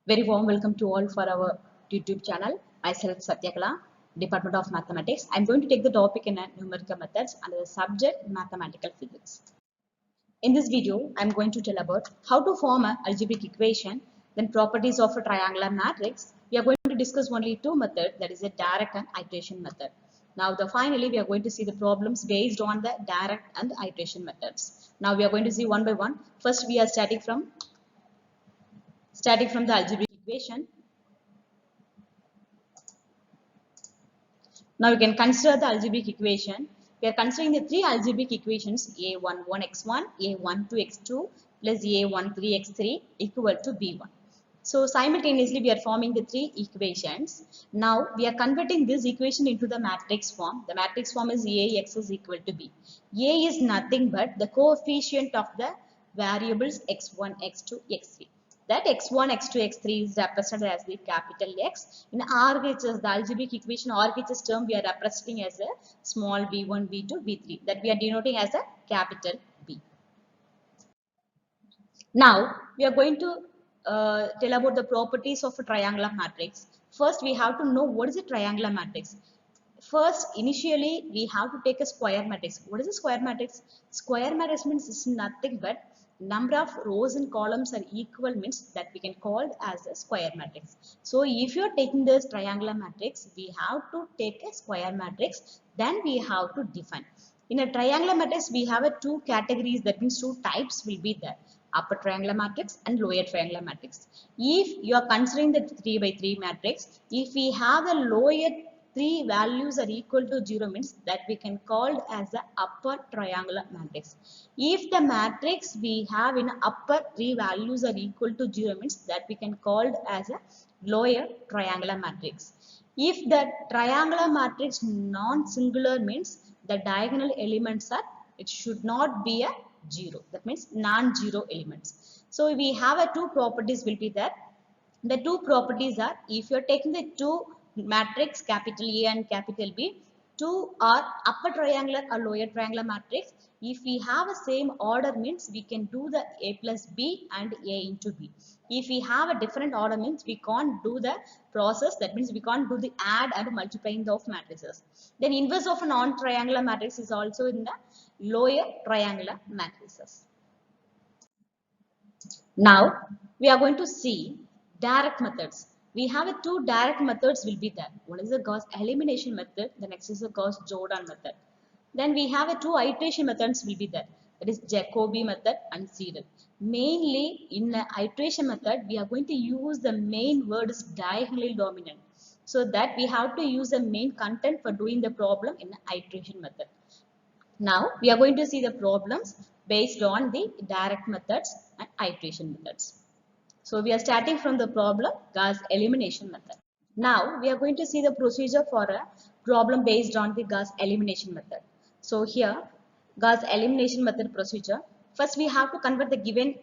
Very warm welcome to all for our YouTube channel. Myself Satyakala, Department of Mathematics. I'm going to take the topic in numerical methods under the subject mathematical physics. In this video, I'm going to tell about how to form an algebraic equation, then properties of a triangular matrix. We are going to discuss only two methods, that is a direct and iteration method. Now, finally, we are going to see the problems based on the direct and iteration methods. Now, we are going to see one by one. First, we are starting from the algebraic equation. Now you can consider the algebraic equation. We are considering the three algebraic equations a11x1, a12x2 plus a13x3 equal to b1. So simultaneously we are forming the three equations. Now we are converting this equation into the matrix form. The matrix form is ax is equal to b. A is nothing but the coefficient of the variables x1, x2, x3. That x1, x2, x3 is represented as the capital X. In RHS, the algebraic equation RHS term, we are representing as a small b1, b2, b3. That we are denoting as a capital B. Now, we are going to tell about the properties of a triangular matrix. First, we have to know what is a triangular matrix. First, initially, we have to take a square matrix. What is a square matrix? Square matrix means it's nothing but number of rows and columns are equal means that we can call it as a square matrix. So, if you are taking this triangular matrix, we have to take a square matrix. Then we have to define. In a triangular matrix, we have a two categories. That means two types will be there. Upper triangular matrix and lower triangular matrix. If you are considering the 3 by 3 matrix, if we have the lower three values are equal to 0 means that we can call as the upper triangular matrix. If the matrix we have in upper three values are equal to 0 means that we can call as a lower triangular matrix. If the triangular matrix non-singular means the diagonal elements are, it should not be a 0. That means non-zero elements. So we have a two properties will be there. The two properties are, if you are taking the two matrix capital A and capital B, two are upper triangular or lower triangular matrix. If we have a same order means we can do the A plus B and A into B. If we have a different order means we can't do the process. That means we can't do the add and multiplying of matrices. Then inverse of a non-triangular matrix is also in the lower triangular matrices. Now we are going to see direct methods. We have a two direct methods will be there. One is the Gauss elimination method, the next is the Gauss Jordan method. Then we have a two iteration methods will be there. That is Jacobi method and Seidel. Mainly in the iteration method, we are going to use the main word is diagonally dominant. So that we have to use the main content for doing the problem in the iteration method. Now we are going to see the problems based on the direct methods and iteration methods. So we are starting from the problem Gauss elimination method. Now we are going to see the procedure for a problem based on the Gauss elimination method. So here Gauss elimination method procedure. First we have to convert the given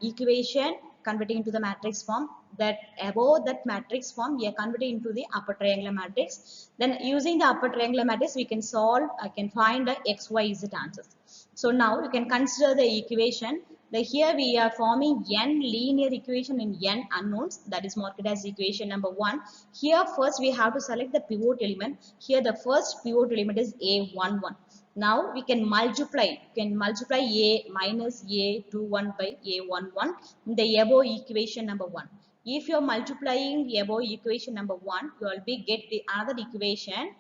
equation converting into the matrix form. That above that matrix form we are converting into the upper triangular matrix. Then using the upper triangular matrix we can solve, I can find the x, y, z answers. So now you can consider the equation. Here we are forming n linear equation in n unknowns, that is marked as equation number 1. Here first we have to select the pivot element. Here the first pivot element is a11. Now we can multiply a minus a21 by a11 in the above equation number 1. If you are multiplying the above equation number 1, you will be get the another equation.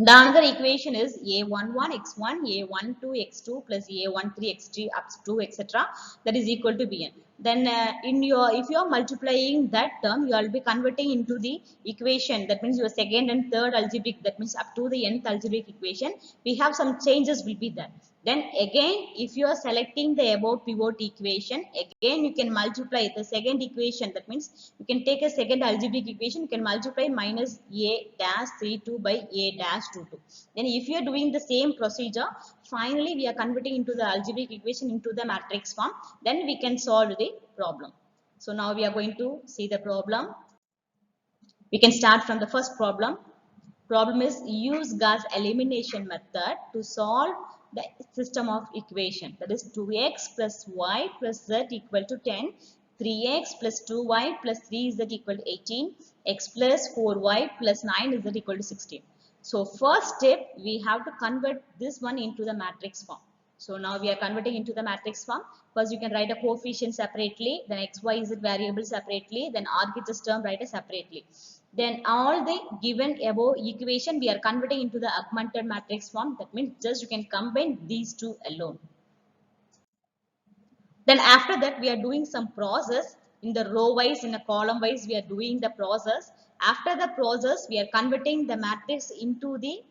The another equation is a11x1, a12x2 plus a13x3 up to etc. That is equal to bn. Then if you are multiplying that term, you will be converting into the equation. That means your second and third algebraic. That means up to the nth algebraic equation. We have some changes will be there. Then again, if you are selecting the above pivot equation, again you can multiply the second equation. That means you can take a second algebraic equation, you can multiply minus a dash 32 by a dash 22. Then if you are doing the same procedure, finally we are converting into the algebraic equation into the matrix form. Then we can solve the problem. So now we are going to see the problem. We can start from the first problem. Problem is use Gauss elimination method to solve the system of equation, that is 2x plus y plus z equal to 10, 3x plus 2y plus 3z equal to 18, x plus 4y plus 9z equal to 16. So first step, we have to convert this one into the matrix form. So now we are converting into the matrix form. First you can write a coefficient separately, then x, y, z variable separately, then RHS term write it separately. Then all the given above equation we are converting into the augmented matrix form. That means just you can combine these two alone. Then after that we are doing some process in the row wise, in a column wise we are doing the process. After the process we are converting the matrix into the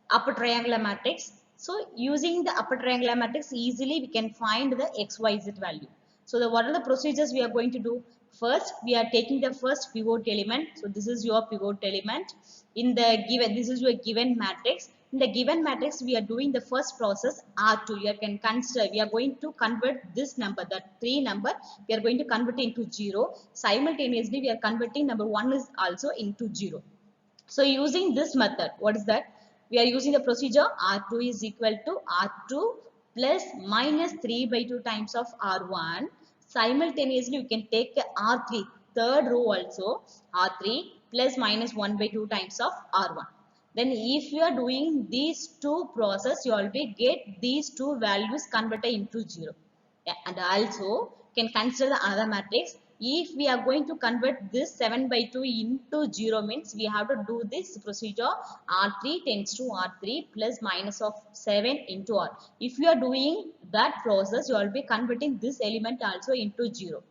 upper triangular matrix. So using the upper triangular matrix easily we can find the xyz value. So what are the procedures we are going to do? First we are taking the first pivot element. So this is your pivot element in the given, this is your given matrix. In the given matrix we are doing the first process R2. You can consider we are going to convert this number, that 3 number we are going to convert into 0. Simultaneously we are converting number 1 is also into 0. So using this method, what is that? We are using the procedure R2 is equal to R2 plus minus 3 by 2 times of R1. Simultaneously, you can take R3, third row also, R3 plus minus 1 by 2 times of R1. Then if you are doing these two process, you already get these two values converted into 0. Yeah, and also can consider the another matrix. If we are going to convert this 7 by 2 into 0 means we have to do this procedure R3 tends to R3 plus minus of 7 into R. If you are doing that process, you will be converting this element also into 0.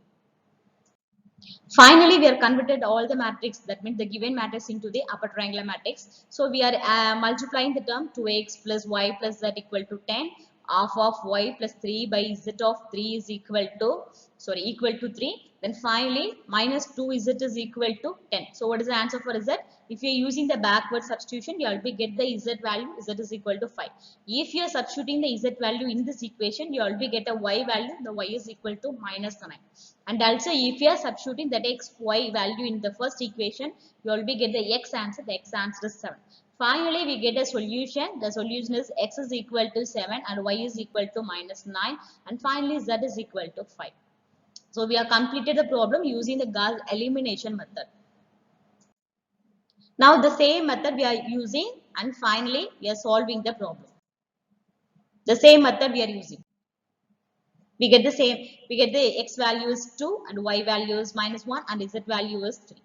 Finally, we are converted all the matrix, that means the given matrix into the upper triangular matrix. So we are multiplying the term 2x plus y plus z equal to 10, half of y plus 3 by z of 3 is equal to, equal to 3. Then finally minus 2z is equal to 10. So what is the answer for z? If you are using the backward substitution, you will get the z value, z is equal to 5. If you are substituting the z value in this equation, you will get a y value, the y is equal to minus 9. And also if you are substituting that x, y value in the first equation, you will get the x answer, the x answer is 7. Finally, we get a solution. The solution is x is equal to 7 and y is equal to minus 9. And finally, z is equal to 5. So we have completed the problem using the Gauss elimination method. Now the same method we are using and finally we are solving the problem. The same method we are using. We get the same, we get the x value is 2 and y value is minus 1 and z value is 3.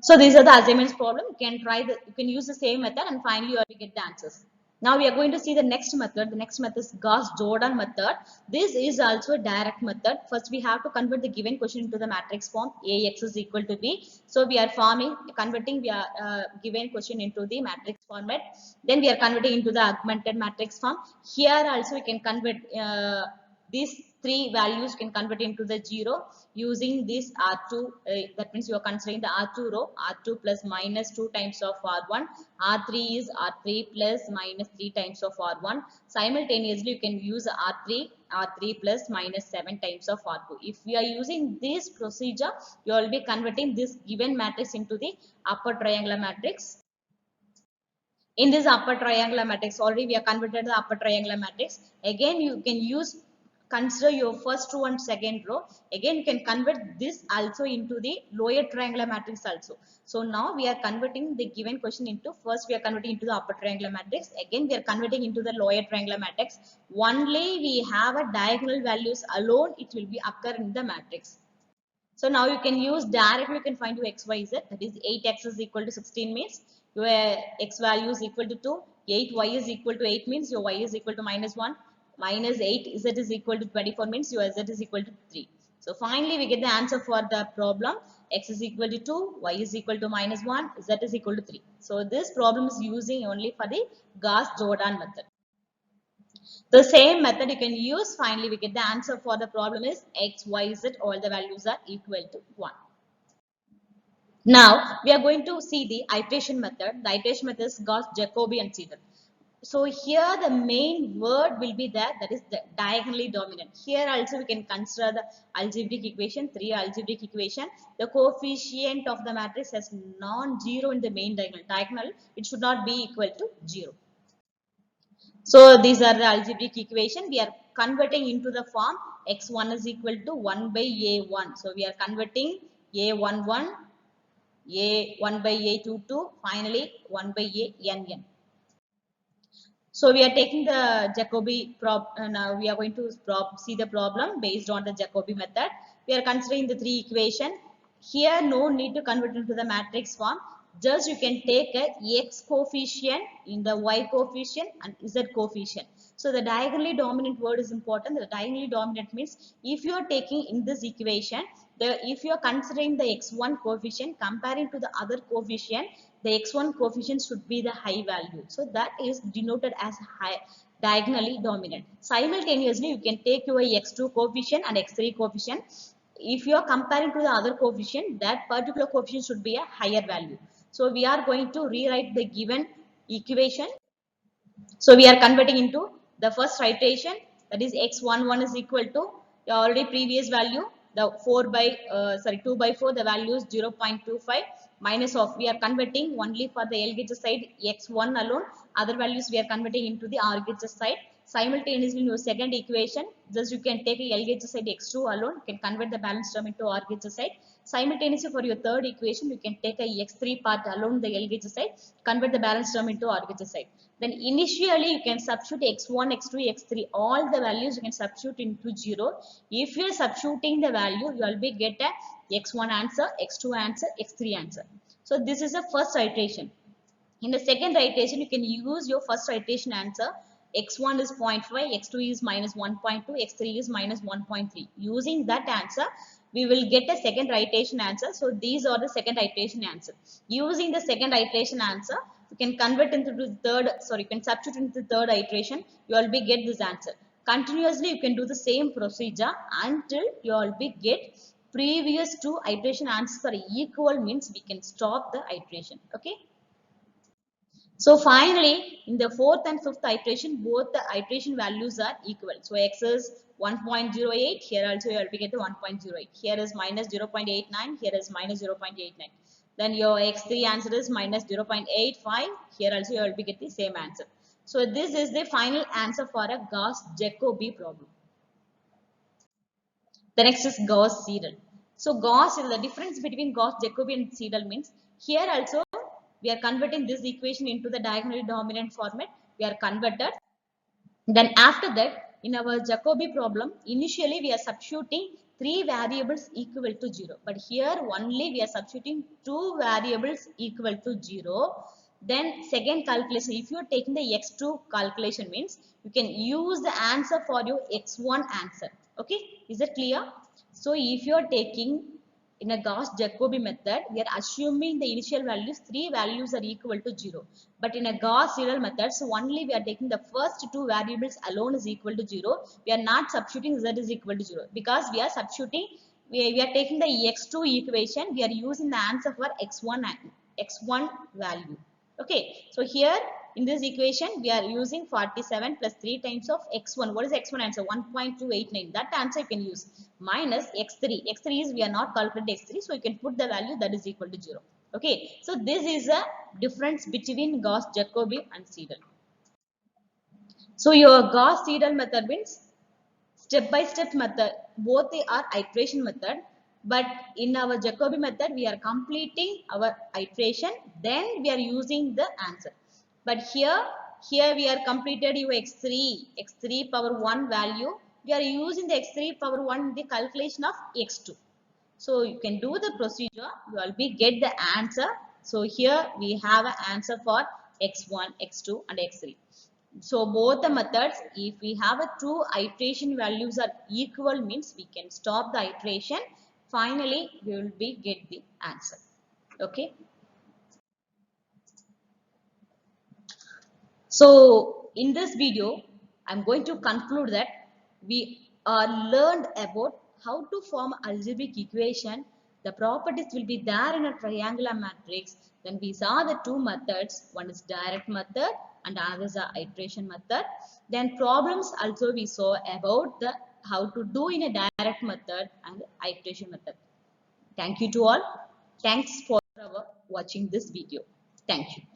So these are the assignments problem. You can try the, you can use the same method and finally you will get the answers. Now we are going to see the next method. The next method is Gauss-Jordan method. This is also a direct method. First we have to convert the given question into the matrix form Ax is equal to B. So we are converting we are given question into the matrix format. Then we are converting into the augmented matrix form. Here also we can convert these three values can convert into the 0 using this R2. That means you are considering the R2 row, R2 plus minus 2 times of R1. R3 is R3 plus minus 3 times of R1. Simultaneously, you can use R3 plus minus 7 times of R2. If we are using this procedure, you will be converting this given matrix into the upper triangular matrix. In this upper triangular matrix, already we have converted the upper triangular matrix. Again, you can consider your first row and second row. Again, you can convert this also into the lower triangular matrix also. So now we are converting the given question into, first we are converting into the upper triangular matrix. Again, we are converting into the lower triangular matrix. Only we have a diagonal values alone, it will be occur in the matrix. So now you can use directly, you can find your x, y, z. That is 8x is equal to 16 means your x value is equal to 2. 8y is equal to 8 means your y is equal to minus 1. Minus 8 z is equal to 24 means your z is equal to 3. So finally we get the answer for the problem. X is equal to 2, y is equal to minus 1, z is equal to 3. So this problem is using only for the Gauss-Jordan method. The same method you can use. Finally, we get the answer for the problem is x, y, z. All the values are equal to 1. Now, we are going to see the iteration method. The iteration method is Gauss, Jacobi and Seidel. So here the main word will be there, that is the diagonally dominant. Here also we can consider the algebraic equation, 3 algebraic equation. The coefficient of the matrix has non-zero in the main diagonal. Diagonal, it should not be equal to 0. So these are the algebraic equation. We are converting into the form x1 is equal to 1 by a1. So we are converting a11, a1 by a22, finally 1 by a So we are taking the Jacobi now we are going to see the problem based on the Jacobi method. We are considering the three equation. Here no need to convert into the matrix form. Just you can take a x coefficient in the y coefficient and z coefficient. So the diagonally dominant word is important. The diagonally dominant means if you are taking in this equation, if you are considering the x1 coefficient comparing to the other coefficient, the x1 coefficient should be the high value. So that is denoted as high diagonally dominant. Simultaneously, you can take your x2 coefficient and x3 coefficient. If you are comparing to the other coefficient, that particular coefficient should be a higher value. So we are going to rewrite the given equation. So we are converting into the first iteration, that is x11 is equal to the already previous value, the 2 by 4, the value is 0.25 minus of, we are converting only for the LHS side x1 alone, other values we are converting into the RHS side. Simultaneously in your second equation, just you can take a LHS side x2 alone, you can convert the balance term into RHS side. Simultaneously for your third equation, you can take a x3 part alone the LHS side, convert the balance term into RHS side. Then initially you can substitute x1, x2, x3, all the values you can substitute into 0. If you are substituting the value, you will be get a x1 answer, x2 answer, x3 answer. So this is the first iteration. In the second iteration, you can use your first iteration answer. X1 is 0.5, x2 is minus 1.2, x3 is minus 1.3. Using that answer, we will get a second iteration answer. So these are the second iteration answer. Using the second iteration answer, you can convert into the you can substitute into the third iteration. You will be get this answer. Continuously, you can do the same procedure until you will be get previous two iteration answers are equal, means we can stop the iteration. Okay. So finally, in the fourth and fifth iteration, both the iteration values are equal. So x is 1.08, here also you will be get the 1.08. Here is minus 0.89, here is minus 0.89. Then your x3 answer is minus 0.85, here also you will be get the same answer. So this is the final answer for a Gauss-Jacobi problem. The next is Gauss-Seidel. So Gauss-Seidel, the difference between Gauss-Jacobi and Seidel means here also we are converting this equation into the diagonally dominant format. We are converted. Then after that, in our Jacobi problem, initially we are substituting three variables equal to 0. But here only we are substituting two variables equal to 0. Then second calculation, if you are taking the x2 calculation, means you can use the answer for your x1 answer. Okay, is it clear? So if you are taking in a Gauss-Jacobi method, we are assuming the initial values, three values are equal to 0. But in a Gauss-Seidel method, so only we are taking the first two variables alone is equal to 0. We are not substituting z is equal to 0 because we are substituting, we are taking the x2 equation, we are using the answer for x1 value. Okay, so here in this equation, we are using 47 plus 3 times of x1. What is x1 answer? 1.289. That answer you can use. Minus x3. x3 is we are not calculating x3. So you can put the value that is equal to 0. Okay. So this is a difference between Gauss-Jacobi and Seidel. So your Gauss-Seidel method means step-by-step method. Both they are iteration method. But in our Jacobi method, we are completing our iteration. Then we are using the answer. But here we are completed your x3 power 1 value. We are using the x3 power 1 in the calculation of x2. So you can do the procedure. You will be get the answer. So here we have an answer for x1, x2 and x3. So both the methods, if we have a two iteration values are equal, means we can stop the iteration. Finally, we will be get the answer. Okay. So in this video, I'm going to conclude that we learned about how to form algebraic equation. The properties will be there in a triangular matrix. Then we saw the two methods. One is direct method, and another is the iteration method. Then problems also we saw about the how to do in a direct method and iteration method. Thank you to all. Thanks for watching this video. Thank you.